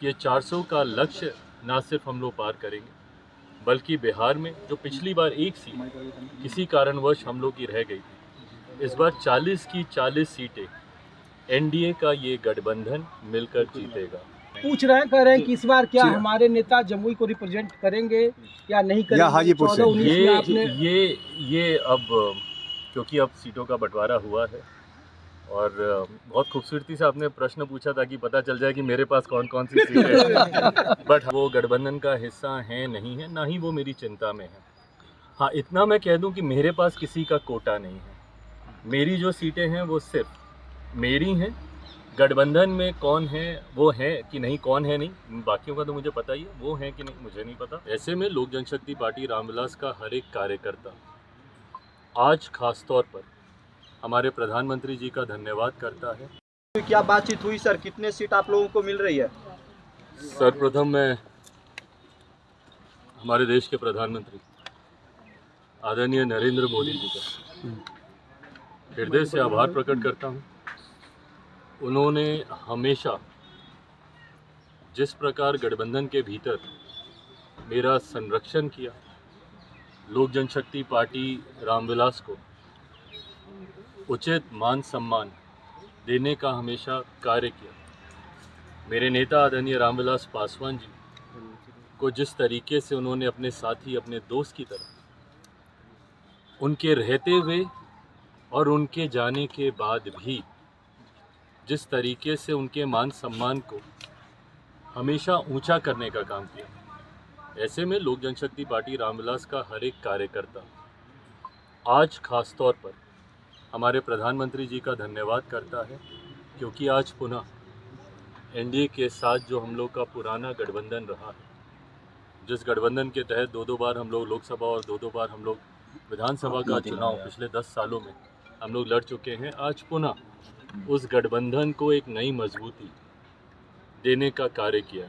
ये 400 का लक्ष्य ना सिर्फ हम लोग पार करेंगे, बल्कि बिहार में जो पिछली बार एक सीट किसी कारणवश हम लोग की रह गई थी, इस बार 40 की 40 सीटें एनडीए का ये गठबंधन मिलकर जीतेगा। पूछ रहे हैं, कह रहे हैं कि इस बार क्या हमारे नेता जमुई को रिप्रेजेंट करेंगे या नहीं करेंगे? या हाजीपुर से 14-19 में आपने ये अब क्योंकि अब सीटों का बंटवारा हुआ है और बहुत खूबसूरती से आपने प्रश्न पूछा ताकि पता चल जाए कि मेरे पास कौन कौन सी सीटें हैं। बट वो गठबंधन का हिस्सा है नहीं है, ना ही वो मेरी चिंता में है। हाँ, इतना मैं कह दूं कि मेरे पास किसी का कोटा नहीं है। मेरी जो सीटें हैं वो सिर्फ मेरी हैं। गठबंधन में कौन है वो है कि नहीं, कौन है नहीं, बाकियों का तो मुझे पता ही है, वो है कि नहीं मुझे नहीं पता। ऐसे में लोक जनशक्ति पार्टी रामविलास का हर एक कार्यकर्ता आज खास तौर पर हमारे प्रधानमंत्री जी का धन्यवाद करता है। क्या बातचीत हुई सर, कितने सीट आप लोगों को मिल रही है? सर्वप्रथम मैं हमारे देश के प्रधानमंत्री आदरणीय नरेंद्र मोदी जी का हृदय से आभार प्रकट करता हूँ। उन्होंने हमेशा जिस प्रकार गठबंधन के भीतर मेरा संरक्षण किया, लोक जनशक्ति पार्टी रामविलास को उचित मान सम्मान देने का हमेशा कार्य किया। मेरे नेता आदरणीय रामविलास पासवान जी को जिस तरीके से उन्होंने अपने साथी, अपने दोस्त की तरह उनके रहते हुए और उनके जाने के बाद भी जिस तरीके से उनके मान सम्मान को हमेशा ऊंचा करने का काम किया, ऐसे में लोक जनशक्ति पार्टी रामविलास का हर एक कार्यकर्ता आज खास तौर पर हमारे प्रधानमंत्री जी का धन्यवाद करता है, क्योंकि आज पुनः एनडीए के साथ जो हम लोग का पुराना गठबंधन रहा है, जिस गठबंधन के तहत दो बार हम लोग लोकसभा और दो बार हम लोग विधानसभा का चुनाव पिछले 10 सालों में हम लोग लड़ चुके हैं, आज पुनः उस गठबंधन को एक नई मजबूती देने का कार्य किया।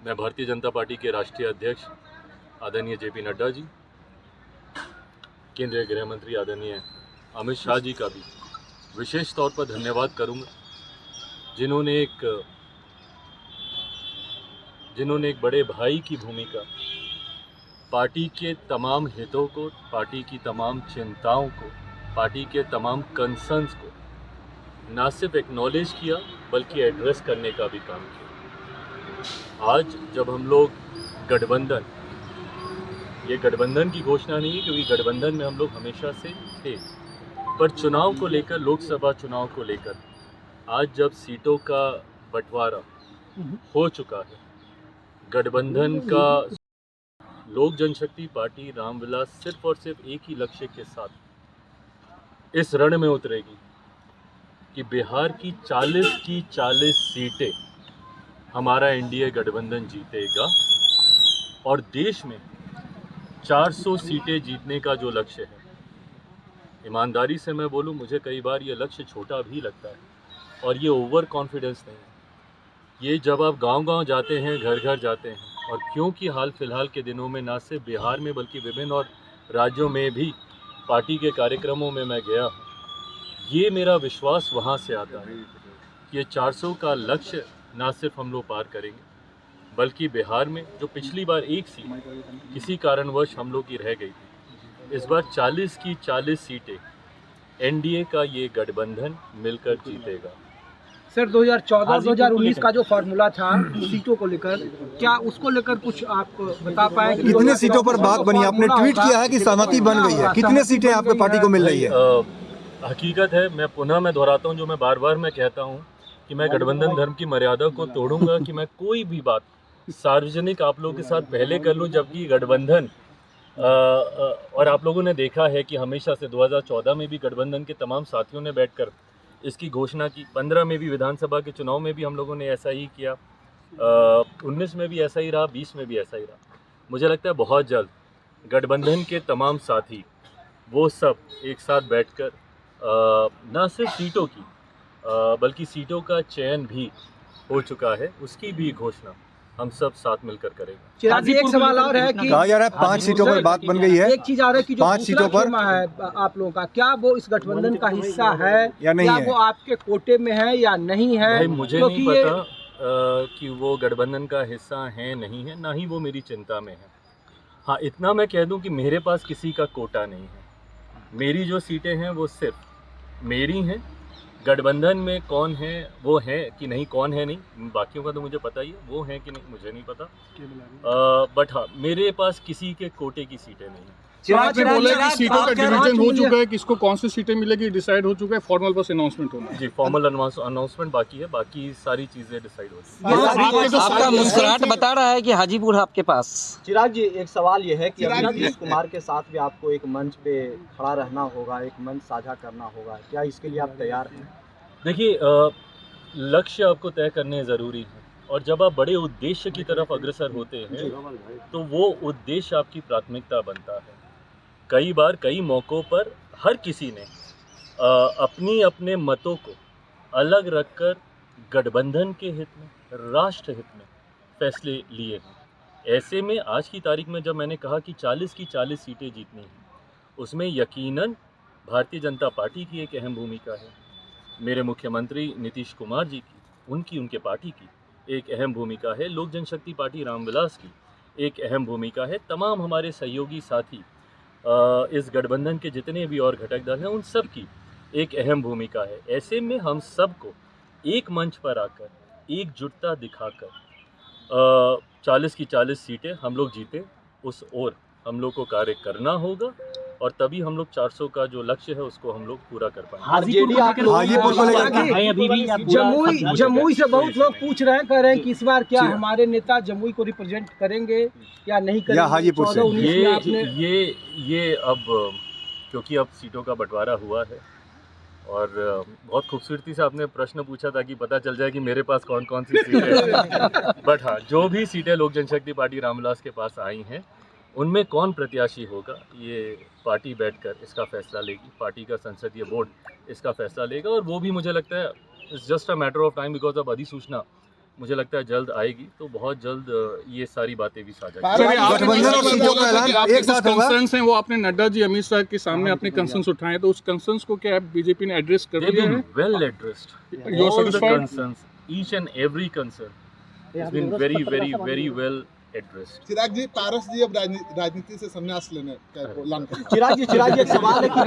मैं भारतीय जनता पार्टी के राष्ट्रीय अध्यक्ष आदरणीय जेपी नड्डा जी, केंद्रीय गृह मंत्री आदरणीय अमित शाह जी का भी विशेष तौर पर धन्यवाद करूंगा, जिन्होंने एक बड़े भाई की भूमिका पार्टी के तमाम हितों को, पार्टी की तमाम चिंताओं को, पार्टी के तमाम कंसर्न्स को ना सिर्फ एक्नॉलेज किया बल्कि एड्रेस करने का भी काम किया। आज जब हम लोग गठबंधन, ये गठबंधन की घोषणा नहीं है क्योंकि गठबंधन में हम लोग हमेशा से थे, पर चुनाव को लेकर, लोकसभा चुनाव को लेकर आज जब सीटों का बंटवारा हो चुका है, गठबंधन का लोक जनशक्ति पार्टी रामविलास सिर्फ और सिर्फ एक ही लक्ष्य के साथ इस रण में उतरेगी कि बिहार की 40 सीटें हमारा एनडीए गठबंधन जीतेगा और देश में 400 सीटें जीतने का जो लक्ष्य है, ईमानदारी से मैं बोलूं, मुझे कई बार ये लक्ष्य छोटा भी लगता है और ये ओवर कॉन्फिडेंस नहीं है। ये जब आप गांव-गांव जाते हैं, घर घर जाते हैं, और क्योंकि हाल फिलहाल के दिनों में ना सिर्फ बिहार में बल्कि विभिन्न और राज्यों में भी पार्टी के कार्यक्रमों में मैं गया हूँ, ये मेरा विश्वास वहाँ से आता है कि ये 400 का लक्ष्य ना सिर्फ हम लोग पार करेंगे, बल्कि बिहार में जो पिछली बार एक सीट किसी कारणवश हम लोग की रह गई थी, इस बार 40 की 40 सीटें एनडीए का ये गठबंधन मिलकर जीतेगा। सर 2014-2019 का जो फार्मूला था सीटों को लेकर, क्या उसको लेकर कुछ आप बता पाए? कितने सीटों पर बात बनी? आपने ट्वीट किया है कि सहमति बन गई है, कितने सीटें आपके पार्टी को मिल रही है? हकीकत है, मैं दोहराता हूँ जो मैं बार बार कहता हूँ कि मैं गठबंधन धर्म की मर्यादा को तोड़ूंगा कि मैं कोई भी बात सार्वजनिक आप लोगों के साथ पहले कर लूँ, जबकि गठबंधन और आप लोगों ने देखा है कि हमेशा से 2014 में भी गठबंधन के तमाम साथियों ने बैठकर इसकी घोषणा की, 15 में भी विधानसभा के चुनाव में भी हम लोगों ने ऐसा ही किया, 19 में भी ऐसा ही रहा, 20 में भी ऐसा ही रहा। मुझे लगता है बहुत जल्द गठबंधन के तमाम साथी वो सब एक साथ बैठकर न सिर्फ सीटों की बल्कि सीटों का चयन भी हो चुका है, उसकी भी घोषणा हम सब साथ मिलकर करेंगे। चिराग जी, एक सवाल और है कि कहा जा रहा है 5 सीटों पर बात बन गई है। एक चीज आ रही है कि जो 5 सीटों पर है आप लोगों का, क्या वो इस गठबंधन का हिस्सा है या नहीं है? वो आपके कोटे में है या नहीं है? भाई मुझे नहीं पता, कि वो गठबंधन का हिस्सा हैं नहीं है, ना ही वो मेरी चिंता में है। हाँ, इतना मैं कह दूं कि मेरे पास किसी का कोटा नहीं है। मेरी जो सीटें हैं वो सिर्फ मेरी हैं। गठबंधन में कौन है वो है कि नहीं, कौन है नहीं, बाकियों का तो मुझे पता ही है, वो है कि नहीं मुझे नहीं पता। बट हाँ, मेरे पास किसी के कोटे की सीटें नहीं हैं। आपने बोला कि सीटों का डिवीजन हो चुका है, किसको कौन सी सीटें मिलेगी डिसाइड हो चुका है, फॉर्मल बस अनाउंसमेंट होना है। जी, फॉर्मल अनाउंसमेंट बाकी है, बाकी सारी चीज़ें डिसाइड हो चुकी हैं। आपका मुस्कुराहट बता रहा है कि हाजीपुर आपके पास। चिराग जी, एक सवाल ये है कि अभी नीतीश कुमार के साथ भी आपको एक मंच पे खड़ा रहना होगा, एक मंच साझा करना होगा, क्या इसके लिए आप तैयार हैं? देखिए, लक्ष्य आपको तय करने ज़रूरी है, और जब आप बड़े उद्देश्य की तरफ अग्रसर होते हैं तो वो उद्देश्य आपकी प्राथमिकता बनता है। कई बार कई मौक़ों पर हर किसी ने अपनी अपने मतों को अलग रखकर गठबंधन के हित में, राष्ट्र हित में फैसले लिए हैं। ऐसे में आज की तारीख में जब मैंने कहा कि 40 की 40 सीटें जीतनी हैं, उसमें यकीनन भारतीय जनता पार्टी की एक अहम भूमिका है, मेरे मुख्यमंत्री नीतीश कुमार जी की, उनके पार्टी की एक अहम भूमिका है, लोक जनशक्ति पार्टी रामविलास की एक अहम भूमिका है, तमाम हमारे सहयोगी साथी इस गठबंधन के जितने भी और घटक दल हैं उन सब की एक अहम भूमिका है। ऐसे में हम सबको एक मंच पर आकर एकजुटता दिखाकर 40 की 40 सीटें हम लोग जीते, उस ओर हम लोग को कार्य करना होगा, और तभी हम लोग 400 का जो लक्ष्य है उसको हम लोग पूरा कर पाएंगे। जमुई से बहुत लोग पूछ रहे हैं, कह रहे हैं कि इस बार क्या हमारे नेता जमुई को रिप्रेजेंट करेंगे या नहीं करेंगे? या हाजीपुर से ये अब क्योंकि अब सीटों का बंटवारा हुआ है, और बहुत खूबसूरती से आपने प्रश्न पूछा ताकि पता चल जाए कि मेरे पास कौन कौन सी सीटें हैं। बट हाँ, जो भी सीटें लोक जनशक्ति पार्टी रामविलास के पास आई हैं उनमें कौन प्रत्याशी होगा ये पार्टी बैठकर इसका फैसला लेगी, पार्टी का संसदीय बोर्ड इसका फैसला लेगा, और वो भी मुझे लगता है it's just a matter of time, because अब अधिसूचना मुझे लगता है जल्द आएगी, तो बहुत जल्द ये सारी बातें भी साझा कंसर्न्स हैं वो आपने नड्डा जी, अमित शाह के सामने अपने कंसर्न्स उठाए हैं, तो उस कंसर्न्स को क्या बीजेपी ने एड्रेस कर दिया है? Well addressed, all the concerns, each and every concern has been very very very well addressed. Chirag ji, Paras ji अब राजनीति से संन्यास लेने का ऐलान कर। चिराग जी, एक सवाल है कि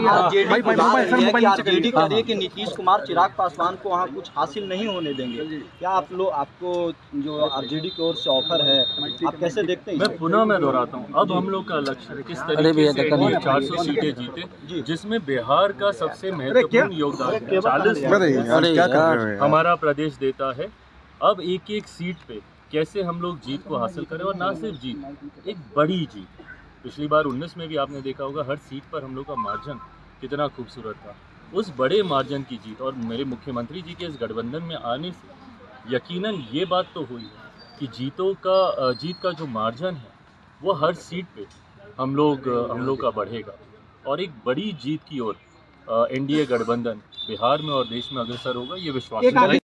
आरजेडी कह रही है कि नीतीश कुमार चिराग पासवान को वहाँ कुछ हासिल नहीं होने देंगे, क्या आपको जो आरजेडी की ओर से ऑफर है आप कैसे देखते हैं? मैं दोहराता हूँ, अब हम लोग का लक्ष्य किस तरीके से 400 सीटें जीते, जिसमें बिहार का सबसे महत्वपूर्ण योगदान 40 हमारा प्रदेश देता है। अब एक एक सीट पे कैसे हम लोग जीत को हासिल करें, और ना सिर्फ जीत, एक बड़ी जीत। पिछली बार 19 में भी आपने देखा होगा हर सीट पर हम लोग का मार्जिन कितना खूबसूरत था, उस बड़े मार्जिन की जीत, और मेरे मुख्यमंत्री जी के इस गठबंधन में आने से यकीनन ये बात तो हुई कि जीत का जो मार्जिन है वो हर सीट पे हम लोग का बढ़ेगा, और एक बड़ी जीत की ओर एनडीए गठबंधन बिहार में और देश में अग्रसर होगा, ये विश्वास है।